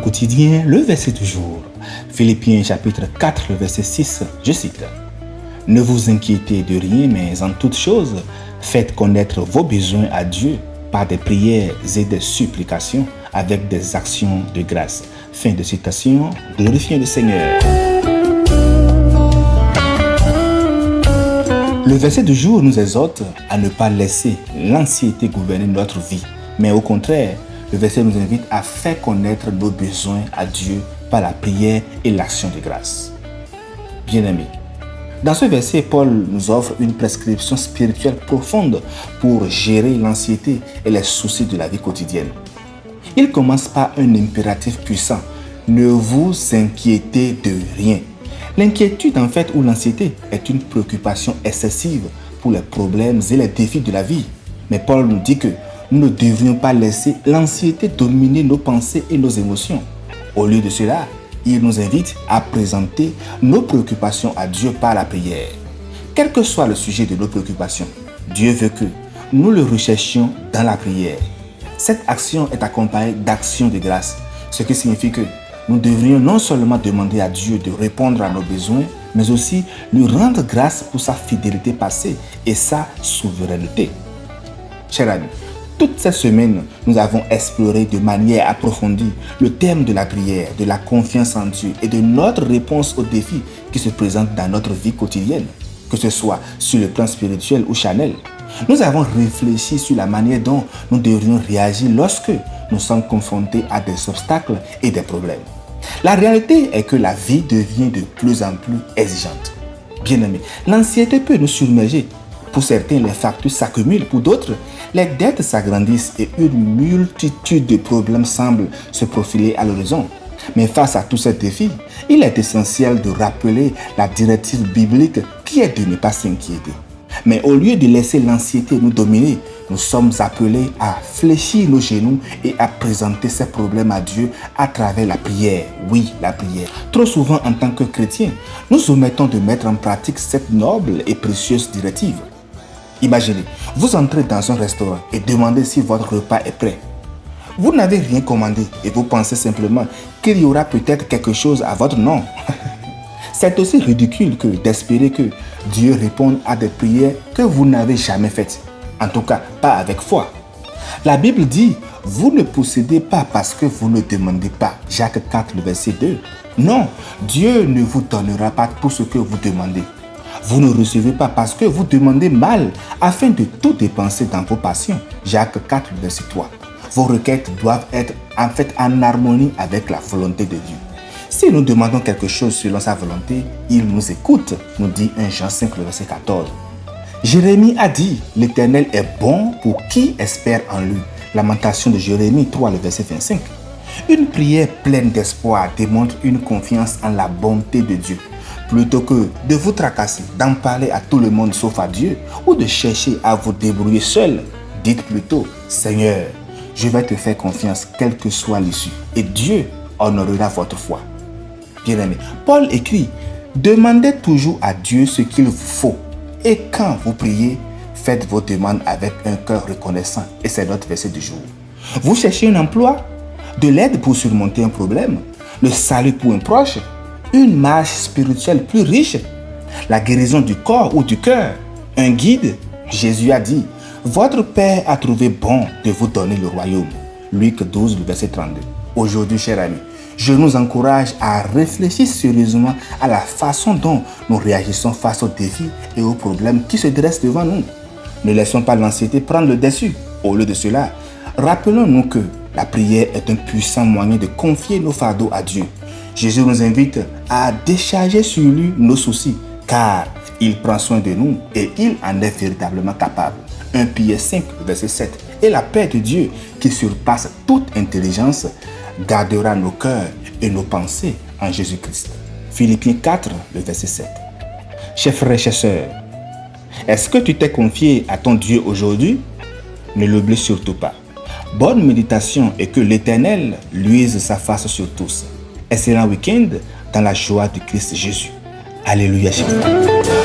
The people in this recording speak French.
quotidien, le verset du jour. Philippiens chapitre 4, le verset 6, je cite. « Ne vous inquiétez de rien, mais en toute chose, faites connaître vos besoins à Dieu par des prières et des supplications avec des actions de grâce. » Fin de citation, glorifions le Seigneur. Le verset du jour nous exhorte à ne pas laisser l'anxiété gouverner notre vie, mais au contraire, le verset nous invite à faire connaître nos besoins à Dieu par la prière et l'action de grâce. Bien-aimés, dans ce verset, Paul nous offre une prescription spirituelle profonde pour gérer l'anxiété et les soucis de la vie quotidienne. Il commence par un impératif puissant. Ne vous inquiétez de rien. L'inquiétude en fait ou l'anxiété est une préoccupation excessive pour les problèmes et les défis de la vie. Mais Paul nous dit que nous ne devrions pas laisser l'anxiété dominer nos pensées et nos émotions. Au lieu de cela, il nous invite à présenter nos préoccupations à Dieu par la prière. Quel que soit le sujet de nos préoccupations, Dieu veut que nous le recherchions dans la prière. Cette action est accompagnée d'actions de grâce, ce qui signifie que nous devrions non seulement demander à Dieu de répondre à nos besoins, mais aussi lui rendre grâce pour sa fidélité passée et sa souveraineté. Chers amis, toute cette semaine, nous avons exploré de manière approfondie le thème de la prière, de la confiance en Dieu et de notre réponse aux défis qui se présentent dans notre vie quotidienne, que ce soit sur le plan spirituel ou charnel. Nous avons réfléchi sur la manière dont nous devrions réagir lorsque nous sommes confrontés à des obstacles et des problèmes. La réalité est que la vie devient de plus en plus exigeante. Bien-aimés, l'anxiété peut nous submerger. Pour certains, les factures s'accumulent. Pour d'autres, les dettes s'agrandissent et une multitude de problèmes semblent se profiler à l'horizon. Mais face à tous ces défis, il est essentiel de rappeler la directive biblique qui est de ne pas s'inquiéter. Mais au lieu de laisser l'anxiété nous dominer, nous sommes appelés à fléchir nos genoux et à présenter ces problèmes à Dieu à travers la prière. Oui, la prière. Trop souvent, en tant que chrétiens, nous omettons de mettre en pratique cette noble et précieuse directive. Imaginez, vous entrez dans un restaurant et demandez si votre repas est prêt. Vous n'avez rien commandé et vous pensez simplement qu'il y aura peut-être quelque chose à votre nom. C'est aussi ridicule que d'espérer que Dieu réponde à des prières que vous n'avez jamais faites. En tout cas, pas avec foi. La Bible dit, vous ne possédez pas parce que vous ne demandez pas. Jacques 4, le verset 2. Non, Dieu ne vous donnera pas tout ce que vous demandez. Vous ne recevez pas parce que vous demandez mal afin de tout dépenser dans vos passions. Jacques 4, le verset 3. Vos requêtes doivent être en fait en harmonie avec la volonté de Dieu. Si nous demandons quelque chose selon sa volonté, il nous écoute, nous dit 1 Jean 5, le verset 14. Jérémie a dit, l'Éternel est bon pour qui espère en lui. Lamentation de Jérémie 3, le verset 25. Une prière pleine d'espoir démontre une confiance en la bonté de Dieu. Plutôt que de vous tracasser, d'en parler à tout le monde sauf à Dieu, ou de chercher à vous débrouiller seul, dites plutôt, Seigneur, je vais te faire confiance quelle que soit l'issue, et Dieu honorera votre foi. Bien-aimé, Paul écrit, demandez toujours à Dieu ce qu'il vous faut, et quand vous priez, faites vos demandes avec un cœur reconnaissant, et c'est notre verset du jour. Vous cherchez un emploi, de l'aide pour surmonter un problème, le salut pour un proche, une marche spirituelle plus riche, la guérison du corps ou du cœur, un guide. Jésus a dit, votre Père a trouvé bon de vous donner le royaume. Luc 12, le verset 32. Aujourd'hui, chers amis, je nous encourage à réfléchir sérieusement à la façon dont nous réagissons face aux défis et aux problèmes qui se dressent devant nous. Ne laissons pas l'anxiété prendre le dessus. Au lieu de cela, rappelons-nous que la prière est un puissant moyen de confier nos fardeaux à Dieu. Jésus nous invite à décharger sur lui nos soucis, car il prend soin de nous et il en est véritablement capable. 1 Pierre 5, verset 7. Et la paix de Dieu, qui surpasse toute intelligence, gardera nos cœurs et nos pensées en Jésus-Christ. Philippiens 4, le verset 7. Chers frères et chères sœurs, est-ce que tu t'es confié à ton Dieu aujourd'hui? Ne l'oublie surtout pas. Bonne méditation et que l'Éternel luise sa face sur tous. Excellent week-end dans la joie de Christ Jésus. Alléluia, chers frères.